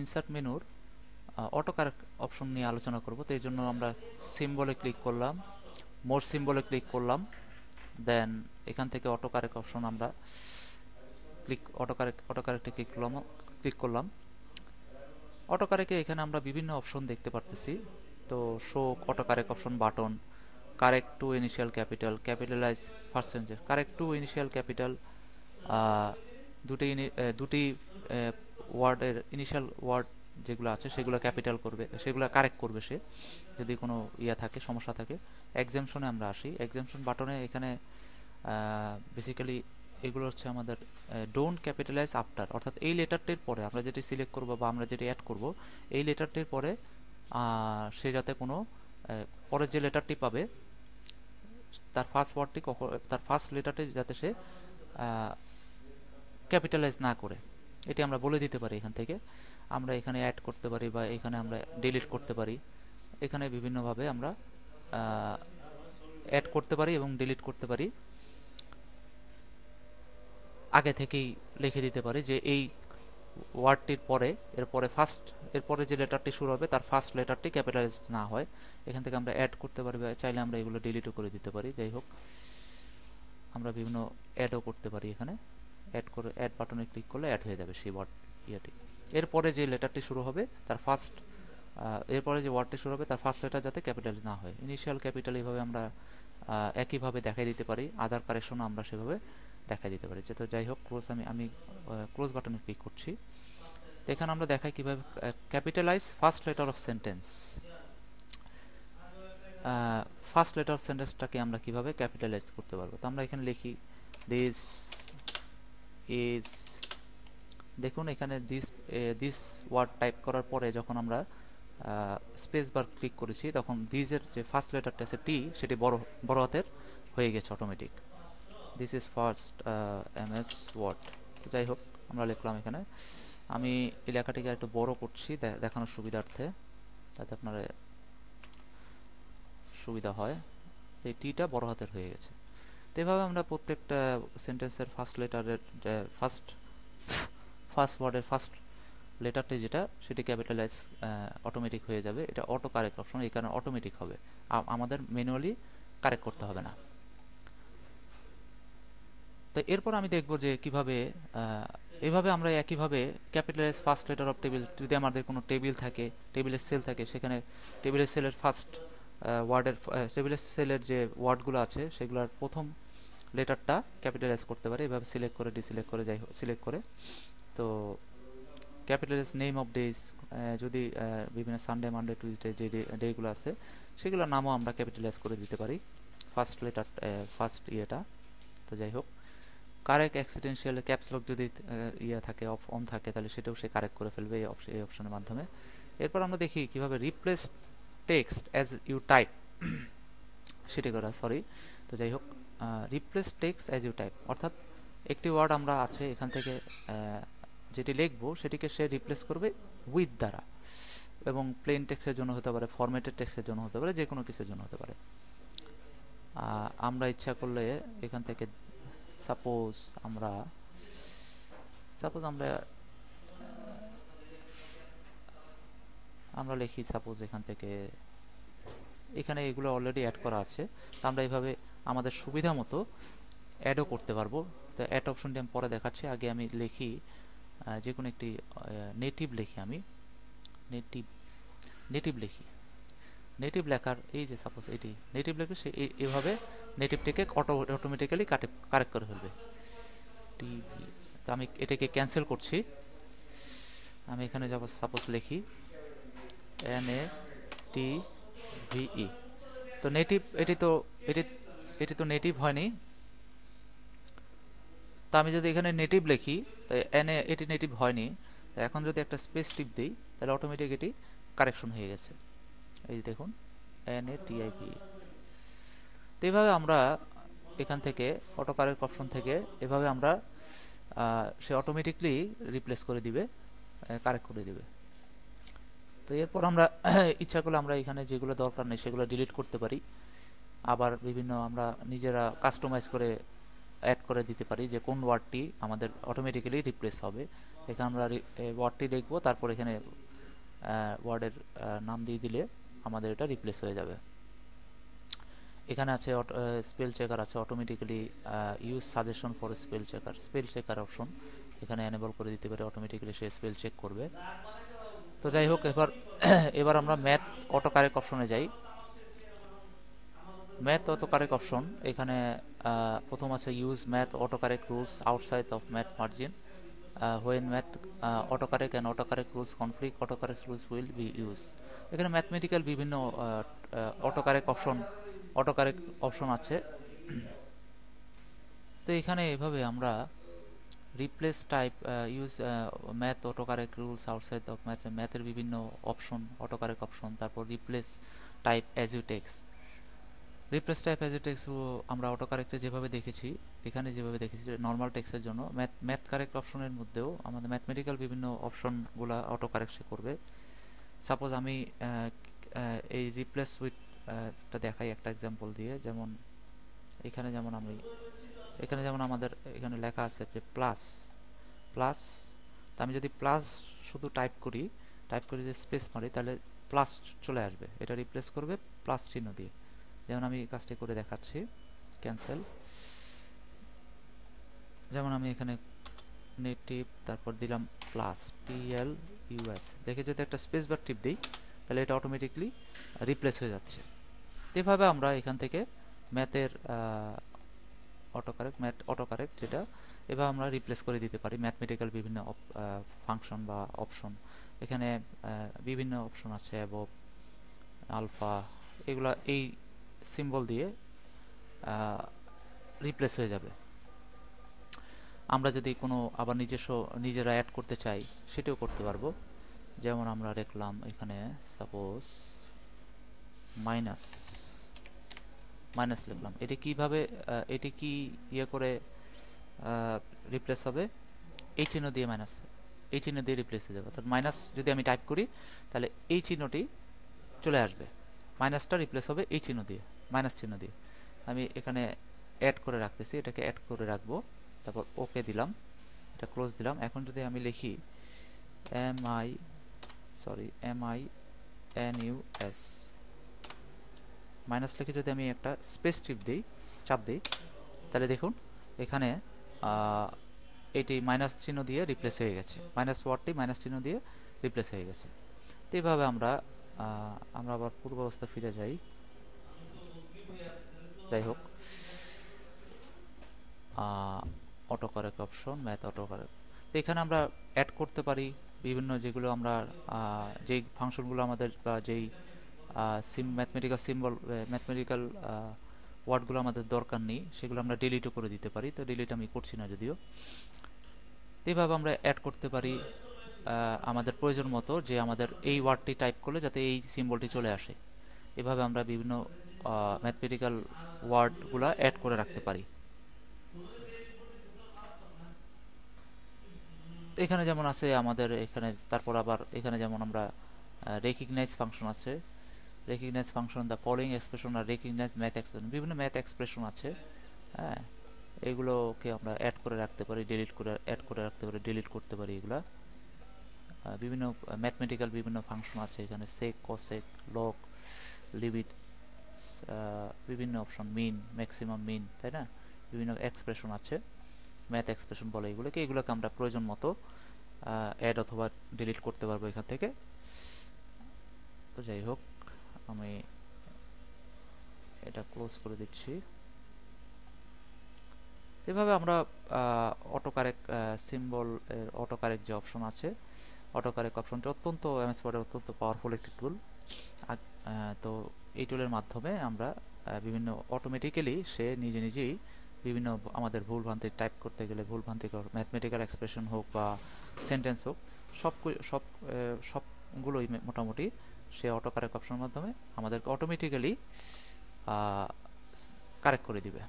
Insert মেনুর auto correct option নিয়ে আলোচনা করব। তো এই জন্য আমরা সিম্বলে ক্লিক করলাম, মোর সিম্বলে ক্লিক করলাম, দেন এখান থেকে অটো কারেক্ট অপশন আমরা অটো কারেক্টে ক্লিক করলাম। অটো কারেক্টে এখানে আমরা বিভিন্ন অপশন দেখতে পারতেছি। তো show auto correct option button, correct to initial capital, capitalize first sentence, correct to initial capital, দুটি ওয়ার্ডের ইনিশিয়াল ওয়ার্ড যেগুলো আছে সেগুলো ক্যাপিটাল করবে, সেগুলো কারেক্ট করবে সে যদি কোনো থাকে, সমস্যা থাকে। এক্সামশনে আমরা আসি। এক্সামশন বাটনে এখানে বেসিক্যালি এগুলো হচ্ছে আমাদের ডোন্ট ক্যাপিটালাইজ আফটার, অর্থাৎ এই লেটারটির পরে আমরা যেটি সিলেক্ট করব বা আমরা যেটি অ্যাড করব, এই লেটারটির পরে সে যাতে কোনো পরের যে লেটারটি পাবে তার ফার্স্ট লেটারটি যাতে সে ক্যাপিটালাইজ না করে, এটি আমরা বলে দিতে পারি। এখান থেকে আমরা এখানে অ্যাড করতে পারি বা এখানে আমরা ডিলিট করতে পারি। এখানে বিভিন্নভাবে আমরা অ্যাড করতে পারি এবং ডিলিট করতে পারি। আগে থেকেই লিখে দিতে পারি যে এই ওয়ার্ডটির পরে এরপরে যে লেটারটি শুরু হবে তার ফার্স্ট লেটারটি ক্যাপিটালাইজ না হয়। এখান থেকে আমরা অ্যাড করতে পারি, চাইলে আমরা এগুলো ডিলিটও করে দিতে পারি। যাই হোক, আমরা বিভিন্ন অ্যাডও করতে পারি। এখানে অ্যাড বাটনে ক্লিক করলে অ্যাড হয়ে যাবে সেই ওয়ার্ড এরপরে যে লেটারটি শুরু হবে তার এরপরে যে ওয়ার্ডটি শুরু হবে তার ফার্স্ট লেটার যাতে ক্যাপিটাল না হয়। ইনিশিয়াল ক্যাপিটাল এইভাবে আমরা একইভাবে দেখাই দিতে পারি। আদার কারেকশনও আমরা সেভাবে দেখাই দিতে পারি। তো যাই হোক, আমি ক্লোজ বাটনে ক্লিক করছি। তো এখানে আমরা দেখাই কিভাবে capitalise first letter of sentence. First letter of সেন্টেন্সটাকে আমরা কিভাবে ক্যাপিটালাইজ করতে পারবো। তো আমরা এখানে লিখি দিস ইজ, দেখুন এখানে দিস ওয়ার্ড টাইপ করার পরে যখন আমরা স্পেস বার ক্লিক করেছি তখন দিসের যে ফার্স্ট লেটারটা আছে টি, সেটি বড় হাতের হয়ে গেছে automatic. This is first MS Word. যাই হোক, আমরা লিখলাম এখানে। আমি এই লেখাটিকে একটু বড় করছি দেখানোর সুবিধার্থে, যাতে আপনার সুবিধা হয়। এই টিটা বড় হাতের হয়ে গেছে। তো এভাবে আমরা প্রত্যেকটা সেন্টেন্সের ফার্স্ট লেটারের ফার্স্ট ওয়ার্ডের ফার্স্ট লেটারটি যেটা, সেটি ক্যাপিটালাইজ অটোমেটিক হয়ে যাবে। এটা অটো কারেক্ট অপশন, এই কারণে অটোমেটিক হবে, আমাদের ম্যানুয়ালি কারেক্ট করতে হবে না। তো এরপর আমি দেখব যে কিভাবে এভাবে আমরা একইভাবে capitalise first letter of table, যদি আমাদের কোনো টেবিল থাকে, টেবিলের সেল থাকে, সেখানে টেবিলের সেলের ফার্স্ট টেবিলের সেলের যে ওয়ার্ডগুলো আছে সেগুলোর প্রথম লেটারটা ক্যাপিটালাইজ করতে পারে। এভাবে সিলেক্ট করে ডিসিলেক্ট করে সিলেক্ট করে। তো ক্যাপিটালাইজ নেম অফ ডেজ, যদি বিভিন্ন সানডে মানডে টুইসডে যে ডেগুলো আছে সেগুলোর নামও আমরা ক্যাপিটালাইজ করে দিতে পারি ফার্স্ট লেটার ফার্স্ট ইয়েটা। তো যাই হোক, কারেক্ট অ্যাক্সিডেন্সিয়াল ক্যাপসলক যদি থাকে অন থাকে তাহলে সেটাও সে কারেক্ট করে ফেলবে এই অপশনের মাধ্যমে। এরপর আমরা দেখি কিভাবে replace text as you type সেটি করা, তো যাই হোক, replace text as you type অর্থাৎ একটি ওয়ার্ড আমরা আছে এখান থেকে যেটি লিখবো সেটিকে সে রিপ্লেস করবে উইথ দ্বারা, এবং প্লেন টেক্সটের জন্য হতে পারে, ফরম্যাটেড টেক্সটের জন্য হতে পারে, যে কোনো কিছুর জন্য হতে পারে। আমরা ইচ্ছা করলে এখান থেকে সাপোজ আমরা লিখি সাপোজ এখান থেকে, এখানে এগুলো অলরেডি অ্যাড করা আছে। তো আমরা এইভাবে আমাদের সুবিধা মতো অ্যাডও করতে পারবো। তো অ্যাড অপশনটি আমি পরে দেখাচ্ছি। আগে আমি লিখি যে কোনো একটি নেটিভ লিখি, আমি নেটিভ লেখার এই যে সাপোজ এটি নেটিভ লেখে, সে এইভাবে নেটিভটিকে অটোমেটিক্যালি কারেক্ট করে ফেলবে। তো আমি এটাকে ক্যান্সেল করছি। আমি এখানে যাব, সাপোজ লিখি NATVE। তো নেটিভ, এটি তো নেটিভ হয়নি। তো আমি যদি এখানে নেটিভ লিখি, এটি নেটিভ হয়নি। এখন যদি একটা স্পেস টিপ দিই তাহলে অটোমেটিক এটি কারেকশন হয়ে গেছে। এই দেখুন NATIVE। তো এইভাবে আমরা এখান থেকে অটো কারেক্ট অপশন থেকে এভাবে আমরা সে অটোমেটিকলি রিপ্লেস করে দিবে, কারেক্ট করে দিবে। তো এরপর আমরা ইচ্ছা করলে আমরা এখানে যেগুলো দরকার নেই সেগুলো ডিলিট করতে পারি। আবার বিভিন্ন আমরা নিজেরা কাস্টমাইজ করে অ্যাড করে দিতে পারি যে কোন ওয়ার্ডটি আমাদের অটোমেটিক্যালি রিপ্লেস হবে। এখানে আমরা ওয়ার্ডটি দেখব, তারপর এখানে ওয়ার্ডের নাম দিয়ে দিলে আমাদের এটা রিপ্লেস হয়ে যাবে। এখানে আছে স্পেল চেকার আছে, automatically use suggestion for spell checker, spell checker option এখানে এনেবল করে দিতে পারে, অটোমেটিক্যালি সে স্পেল চেক করবে। তো যাই হোক, এবার আমরা ম্যাথ অটো কারেক্ট অপশনে যাই। ম্যাথ অটো কারেক্ট অপশন, এখানে প্রথম আছে use math auto correct rules outside of math margin, when math autocorrect and autocorrect rules conflict, autocorrect rules will be used. এখানে ম্যাথমেটিক্যাল বিভিন্ন অটোকারেক্ট অপশন আছে। তো এখানে এভাবে আমরা replace type use math autocorrect rules outside of ম্যাথের বিভিন্ন option, autocorrect option, তারপর replace type as you text. Replace type as you text আমরা অটো কারেক্টে যেভাবে দেখেছি, এখানে যেভাবে দেখেছি নর্মাল টেক্সের জন্য, ম্যাথ কারেক্ট অপশনের মধ্যেও আমাদের ম্যাথমেটিক্যাল বিভিন্ন অপশনগুলো অটো কারেক্ট সে করবে। সাপোজ আমি এই রিপ্লেস উইথটা দেখাই একটা এক্সাম্পল দিয়ে। যেমন এখানে যেমন আমাদের এখানে লেখা আছে যে প্লাস প্লাস, তো আমি যদি প্লাস শুধু টাইপ করি যে স্পেস মারি, তাহলে প্লাস চলে আসবে, এটা রিপ্লেস করবে প্লাস চিহ্ন দিয়ে। যেমন আমি কাজটি করে দেখাচ্ছি, ক্যান্সেল। যেমন আমি এখানে নেটিভ তারপর দিলাম প্লাস PLUS, দেখে যদি একটা স্পেস বার টিপ দিই তাহলে এটা অটোমেটিকলি রিপ্লেস হয়ে যাচ্ছে। এভাবে আমরা এখান থেকে ম্যাথের অটোকারেক্ট যেটা, এভাবে আমরা রিপ্লেস করে দিতে পারি ম্যাথমেটিক্যাল বিভিন্ন ফাংশন বা অপশন। এখানে বিভিন্ন অপশন আছে, অ্যাবভ, আলফা, এগুলা এই সিম্বল দিয়ে রিপ্লেস হয়ে যাবে। আমরা যদি কোনো আবার নিজেরা অ্যাড করতে চাই সেটাও করতে পারবো। যেমন আমরা দেখলাম এখানে সাপোজ মাইনাস লিখলাম, এটি কিভাবে এটি কি ইয়ে করে রিপ্লেস হবে, এই চিহ্ন দিয়ে এই চিহ্ন দিয়ে রিপ্লেস হয়ে যাবে। অর্থাৎ মাইনাস যদি আমি টাইপ করি তাহলে এই চিহ্নটি চলে আসবে, মাইনাসটা রিপ্লেস হবে এই চিহ্ন দিয়ে, মাইনাস চিহ্ন দিয়ে। আমি এখানে অ্যাড করে রাখতেছি, এটাকে অ্যাড করে রাখবো, তারপর ওকে দিলাম, এটা ক্লোজ দিলাম। এখন যদি আমি লিখি MINUS মাইনাস লিখে যদি আমি একটা স্পেস চাপ দিই তাহলে দেখুন এখানে এটি মাইনাস চিহ্ন দিয়ে রিপ্লেস হয়ে গেছে, মাইনাস ওয়ার্ডটি মাইনাস চিহ্ন দিয়ে রিপ্লেস হয়ে গেছে। তো এইভাবে আমরা আবার পূর্বাবস্থা ফিরে যাই। যাই হোক, auto correct option, math auto correct. তো এখানে আমরা অ্যাড করতে পারি বিভিন্ন, যেগুলো আমরা যেই ফাংশনগুলো আমাদের বা যেই ম্যাথমেটিক্যাল ওয়ার্ডগুলো আমাদের দরকার নেই সেগুলো আমরা ডিলিটও করে দিতে পারি। তো ডিলিট আমি করছি না যদিও। এইভাবে আমরা অ্যাড করতে পারি আমাদের প্রয়োজন মতো, যে আমাদের এই ওয়ার্ডটি টাইপ করলে যাতে এই সিম্বলটি চলে আসে। এভাবে আমরা বিভিন্ন ম্যাথমেটিক্যাল ওয়ার্ডগুলো অ্যাড করে রাখতে পারি। এখানে যেমন আছে আমাদের এখানে, তারপর আবার এখানে যেমন আমরা রেকগনাইজ ফাংশন আছে, recognize function the following expression আর রেকগনাইজ ম্যাথ এক্সপ্রেশন, বিভিন্ন ম্যাথ এক্সপ্রেশন আছে। হ্যাঁ, এগুলোকে আমরা অ্যাড করে রাখতে পারি, অ্যাড করে রাখতে পারি, ডিলিট করতে পারি। এগুলা বিভিন্ন ম্যাথমেটিক্যাল বিভিন্ন ফাংশন আছে এখানে, সেক, কসেক, লগ, লিমিট, বিভিন্ন অপশন, মিন, ম্যাক্সিমাম, মিন, তাই না, বিভিন্ন এক্সপ্রেশন আছে, ম্যাথ এক্সপ্রেশন বলে এগুলোকে আমরা প্রয়োজন মতো অ্যাড অথবা ডিলিট করতে পারবো এখান থেকে। তো যাই হোক, আমি এটা ক্লোজ করে দিচ্ছি। এভাবে আমরা অটো কারেক্ট সিম্বল এর অটো কারেক্ট যে অপশন আছে, অটো কারেক্ট অপশনটি অত্যন্ত এমএস ওয়ার্ডের অত্যন্ত পাওয়ারফুল একটি টুল। তো এই টুলের মাধ্যমে আমরা বিভিন্ন অটোমেটিক্যালি সে নিজেই বিভিন্ন আমাদের ভুলভ্রান্তি টাইপ করতে গেলে ভুলভ্রান্তিকর ম্যাথমেটিক্যাল এক্সপ্রেশন হোক বা সেন্টেন্স হোক, সবগুলোই মোটামুটি সে অটো কারেক্ট অপশনের মাধ্যমে আমাদেরকে অটোমেটিক্যালি কারেক্ট করে দিবে।